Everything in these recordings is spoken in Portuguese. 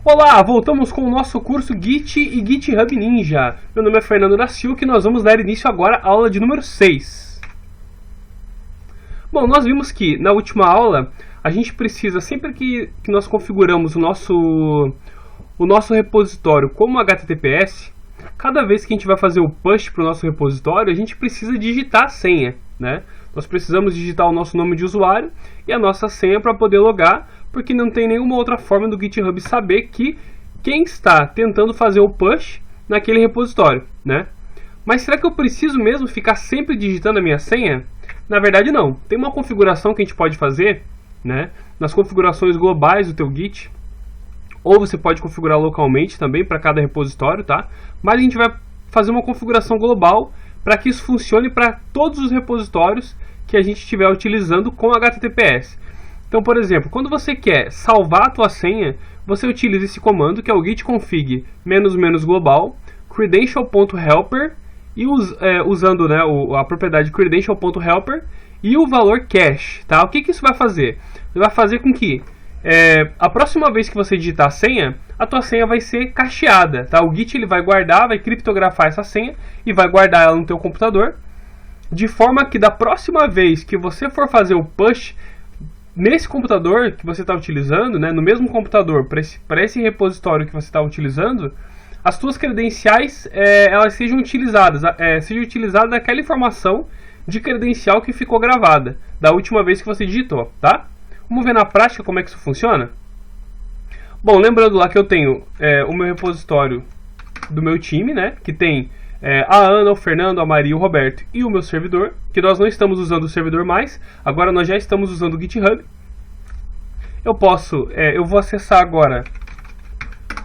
Olá, voltamos com o nosso curso Git e GitHub Ninja. Meu nome é Fernando da Silva e nós vamos dar início agora à aula de número 6. Bom, nós vimos que na última aula a gente precisa, sempre que nós configuramos o nosso repositório como HTTPS, cada vez que a gente vai fazer o push para o nosso repositório, a gente precisa digitar a senha, né? Nós precisamos digitar o nosso nome de usuário e a nossa senha para poder logar, porque não tem nenhuma outra forma do GitHub saber que quem está tentando fazer o push naquele repositório, né? Mas será que eu preciso mesmo ficar sempre digitando a minha senha? Na verdade não. Tem uma configuração que a gente pode fazer, né, nas configurações globais do teu Git, ou você pode configurar localmente também para cada repositório, tá? Mas a gente vai fazer uma configuração global para que isso funcione para todos os repositórios que a gente estiver utilizando com HTTPS. Então, por exemplo, quando você quer salvar a tua senha, você utiliza esse comando que é o git config --global credential.helper e usando, né, a propriedade credential.helper e o valor cache, tá? O que isso vai fazer? Vai fazer com que a próxima vez que você digitar a tua senha vai ser cacheada, tá? O Git ele vai guardar, vai criptografar essa senha e vai guardar ela no teu computador, de forma que da próxima vez que você for fazer o push nesse computador que você está utilizando, né, no mesmo computador para esse repositório que você está utilizando, as tuas credenciais elas sejam utilizadas aquela informação de credencial que ficou gravada da última vez que você digitou, tá? Vamos ver na prática como é que isso funciona? Bom, lembrando lá que eu tenho o meu repositório do meu time, né, que tem a Ana, o Fernando, a Maria, o Roberto e o meu servidor, que nós não estamos usando o servidor mais, agora nós já estamos usando o GitHub. Eu vou acessar agora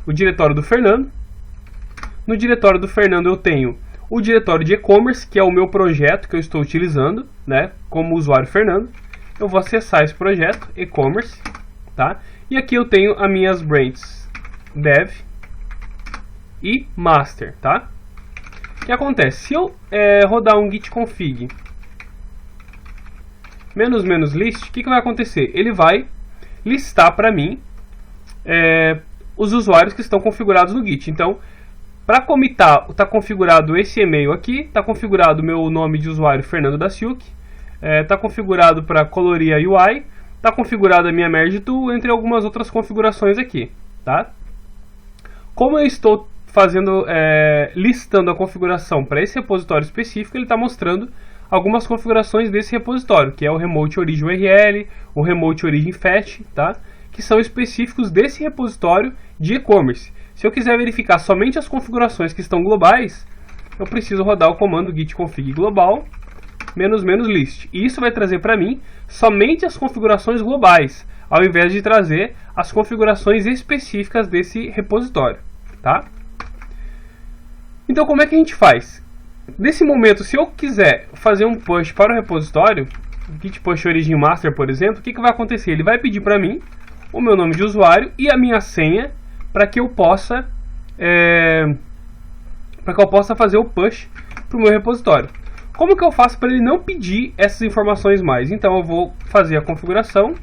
o diretório do Fernando. No diretório do Fernando eu tenho o diretório de e-commerce, que é o meu projeto que eu estou utilizando, né, como usuário Fernando. Eu vou acessar esse projeto, e-commerce, tá? E aqui eu tenho as minhas branches dev e master, tá? O que acontece? Se eu rodar um git config --list, o que vai acontecer? Ele vai listar para mim os usuários que estão configurados no Git. Então, para comitar, está configurado esse e-mail aqui, está configurado o meu nome de usuário Fernando da Silk, está configurado para colorir a UI, está configurada a minha merge tool, entre algumas outras configurações aqui, tá? Como eu estou listando a configuração para esse repositório específico, ele está mostrando algumas configurações desse repositório, que é o Remote Origin URL, o Remote Origin Fetch, tá? Que são específicos desse repositório de e-commerce. Se eu quiser verificar somente as configurações que estão globais, eu preciso rodar o comando git config global --list. E isso vai trazer para mim somente as configurações globais, ao invés de trazer as configurações específicas desse repositório, tá? Então, como é que a gente faz? Nesse momento, se eu quiser fazer um push para o repositório, git push origin master, por exemplo, o que vai acontecer? Ele vai pedir para mim o meu nome de usuário e a minha senha para que eu possa fazer o push para o meu repositório. Como que eu faço para ele não pedir essas informações mais? Então eu vou fazer a configuração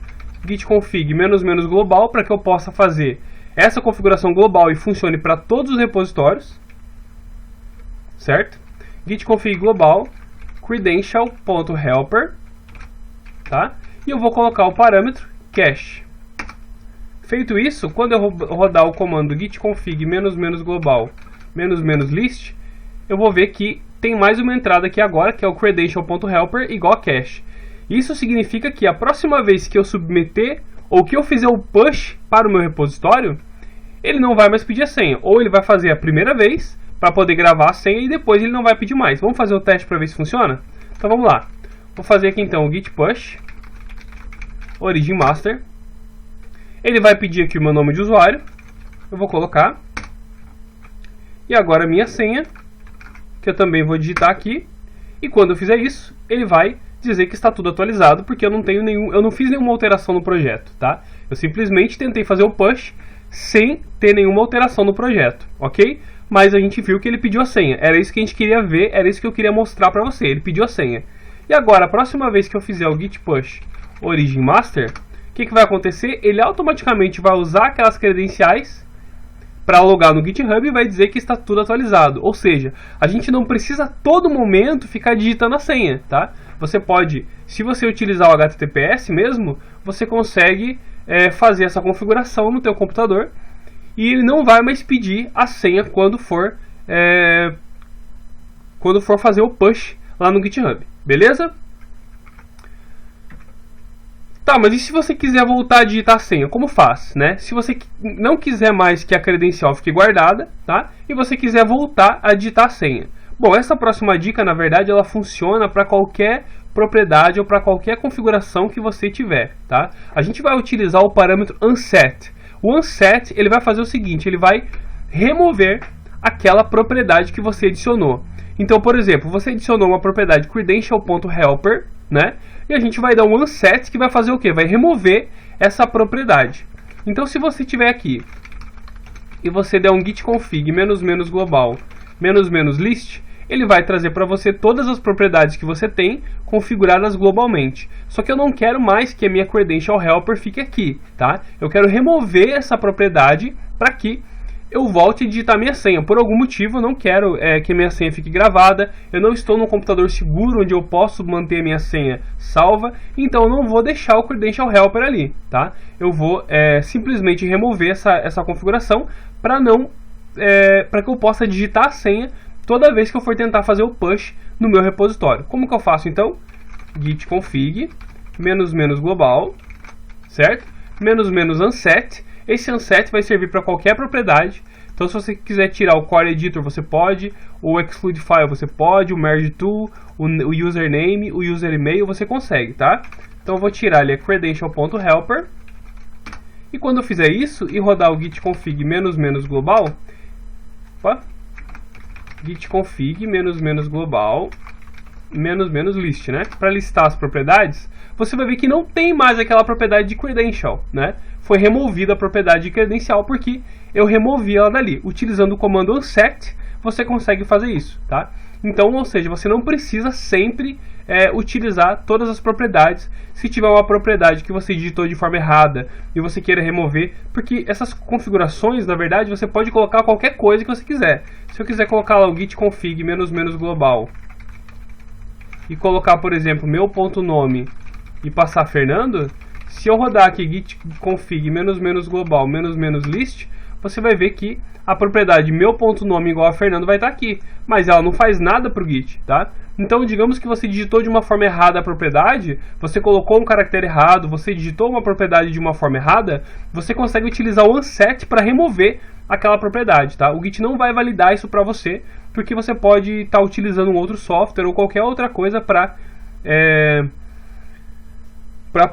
git config --global para que eu possa fazer essa configuração global e funcione para todos os repositórios, certo? Git config global credential.helper, tá? E eu vou colocar o parâmetro cache. Feito isso, quando eu rodar o comando git config --global --list, eu vou ver que tem mais uma entrada aqui agora, que é o credential.helper igual a cache. Isso significa que a próxima vez que eu submeter ou que eu fizer o push para o meu repositório, ele não vai mais pedir a senha, ou ele vai fazer a primeira vez para poder gravar a senha e depois ele não vai pedir mais. Vamos fazer o teste para ver se funciona? Então vamos lá. Vou fazer aqui então o git push origin master. Ele vai pedir aqui o meu nome de usuário. Eu vou colocar. E agora a minha senha, que eu também vou digitar aqui. E quando eu fizer isso, ele vai dizer que está tudo atualizado, porque eu não fiz nenhuma alteração no projeto, tá? Eu simplesmente tentei fazer o push sem ter nenhuma alteração no projeto, ok? Mas a gente viu que ele pediu a senha. Era isso que a gente queria ver, era isso que eu queria mostrar para você. Ele pediu a senha. E agora, a próxima vez que eu fizer o git push origin master, que vai acontecer? Ele automaticamente vai usar aquelas credenciais para logar no GitHub e vai dizer que está tudo atualizado. Ou seja, a gente não precisa a todo momento ficar digitando a senha, tá? Você pode, se você utilizar o HTTPS mesmo, você consegue fazer essa configuração no teu computador e ele não vai mais pedir a senha quando for fazer o push lá no GitHub, beleza? Tá, mas e se você quiser voltar a digitar a senha, como faz, né? Se você não quiser mais que a credencial fique guardada, tá? E você quiser voltar a digitar a senha. Bom, essa próxima dica, na verdade, ela funciona para qualquer propriedade ou para qualquer configuração que você tiver, tá? A gente vai utilizar o parâmetro unset. O unset, ele vai fazer o seguinte, ele vai remover aquela propriedade que você adicionou. Então, por exemplo, você adicionou uma propriedade credential.helper, né? E a gente vai dar um unset que vai fazer o quê? Vai remover essa propriedade. Então, se você tiver aqui e você der um git config ---- global ---- list, ele vai trazer para você todas as propriedades que você tem configuradas globalmente. Só que eu não quero mais que a minha credential helper fique aqui, tá? Eu quero remover essa propriedade para que eu volte a digitar minha senha. Por algum motivo eu não quero que a minha senha fique gravada, eu não estou num computador seguro onde eu posso manter a minha senha salva, então eu não vou deixar o Credential Helper ali, tá? Eu vou simplesmente remover essa configuração para que eu possa digitar a senha toda vez que eu for tentar fazer o push no meu repositório. Como que eu faço então? Git config ---- global, certo? ---- unset. Esse unset vai servir para qualquer propriedade. Então, se você quiser tirar o core editor, você pode, o exclude file você pode, o merge to, o username, o user email, você consegue, tá? Então, eu vou tirar ali a credential.helper. E quando eu fizer isso e rodar o git config ---- global, git config ---- global ---- list, né? Para listar as propriedades, você vai ver que não tem mais aquela propriedade de credential, né? Foi removida a propriedade de credencial porque eu removi ela dali. Utilizando o comando unset, você consegue fazer isso, tá? Então, ou seja, você não precisa sempre utilizar todas as propriedades. Se tiver uma propriedade que você digitou de forma errada e você queira remover, porque essas configurações, na verdade, você pode colocar qualquer coisa que você quiser. Se eu quiser colocar lá o git config ---- global e colocar, por exemplo, meu ponto nome e passar Fernando, se eu rodar aqui git config ---- global ---- list, você vai ver que a propriedade meu.nome igual a Fernando vai estar aqui, mas ela não faz nada para o Git, tá? Então, digamos que você digitou de uma forma errada a propriedade, você colocou um caractere errado, você digitou uma propriedade de uma forma errada, você consegue utilizar o unset para remover aquela propriedade, tá? O Git não vai validar isso para você, porque você pode estar utilizando um outro software ou qualquer outra coisa para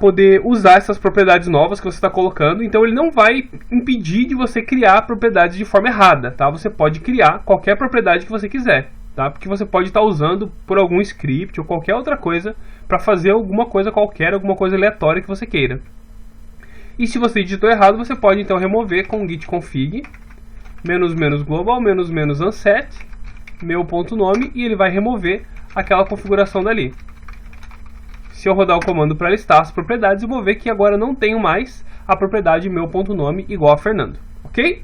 poder usar essas propriedades novas que você está colocando. Então ele não vai impedir de você criar propriedades de forma errada, tá? Você pode criar qualquer propriedade que você quiser, tá? Porque você pode estar usando por algum script ou qualquer outra coisa para fazer alguma coisa qualquer, alguma coisa aleatória que você queira. E se você digitou errado, você pode então remover com git config ---- global ---- unset meu.nome e ele vai remover aquela configuração dali. Se eu rodar o comando para listar as propriedades, eu vou ver que agora não tenho mais a propriedade meu.nome igual a Fernando, ok?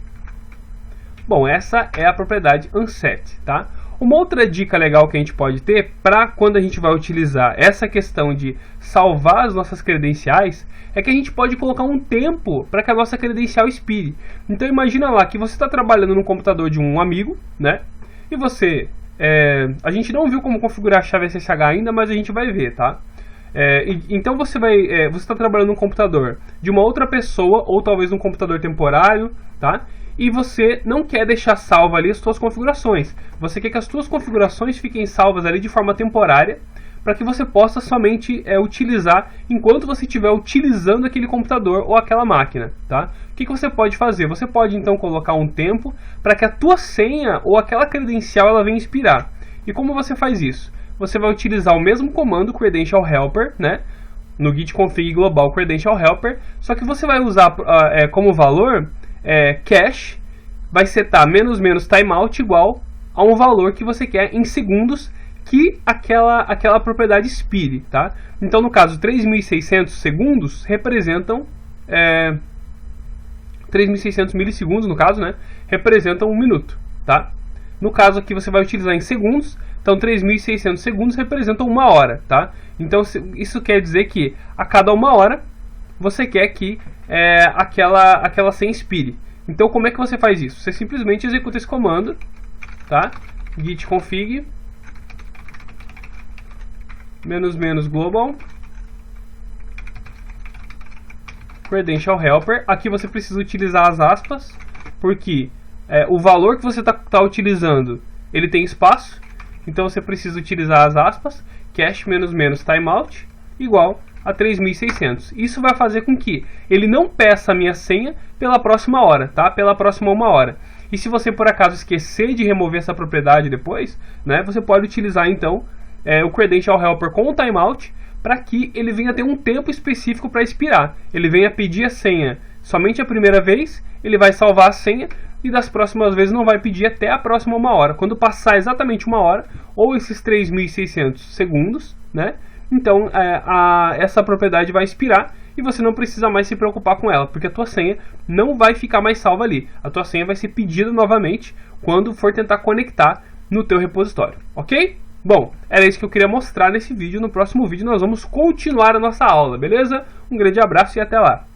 Bom, essa é a propriedade unset, tá? Uma outra dica legal que a gente pode ter para quando a gente vai utilizar essa questão de salvar as nossas credenciais é que a gente pode colocar um tempo para que a nossa credencial expire. Então imagina lá que você está trabalhando no computador de um amigo, né? E você, a gente não viu como configurar a chave SSH ainda, mas a gente vai ver, tá? Então você está trabalhando no computador de uma outra pessoa ou talvez um computador temporário, tá? E você não quer deixar salva ali as suas configurações. Você quer que as suas configurações fiquem salvas ali de forma temporária para que você possa somente utilizar enquanto você estiver utilizando aquele computador ou aquela máquina, tá? O que você pode fazer? Você pode então colocar um tempo para que a tua senha ou aquela credencial ela venha expirar. E como você faz isso? Você vai utilizar o mesmo comando credential helper, né? No git config global credential helper, só que você vai usar como valor cache, vai setar ---- timeout igual a um valor que você quer em segundos que aquela propriedade expire, tá? Então, no caso, 3.600 segundos representam 3.600 milissegundos, no caso, né, representam 1 minuto, tá? No caso aqui você vai utilizar em segundos, então 3.600 segundos representam 1 hora, tá? Então isso quer dizer que a cada 1 hora você quer que aquela senha expire. Então como é que você faz isso? Você simplesmente executa esse comando, tá? Git config --global credential helper. Aqui você precisa utilizar as aspas, porque o valor que você está utilizando, ele tem espaço, então você precisa utilizar as aspas, cache -- timeout igual a 3.600. Isso vai fazer com que ele não peça a minha senha pela próxima hora, tá? Pela próxima 1 hora. E se você por acaso esquecer de remover essa propriedade depois, né, você pode utilizar então o credential helper com o timeout, para que ele venha ter um tempo específico para expirar. Ele venha pedir a senha somente a primeira vez, ele vai salvar a senha e das próximas vezes não vai pedir até a próxima 1 hora. Quando passar exatamente 1 hora, ou esses 3.600 segundos, né, então essa propriedade vai expirar e você não precisa mais se preocupar com ela, porque a tua senha não vai ficar mais salva ali. A tua senha vai ser pedida novamente quando for tentar conectar no teu repositório, ok? Bom, era isso que eu queria mostrar nesse vídeo. No próximo vídeo nós vamos continuar a nossa aula, beleza? Um grande abraço e até lá!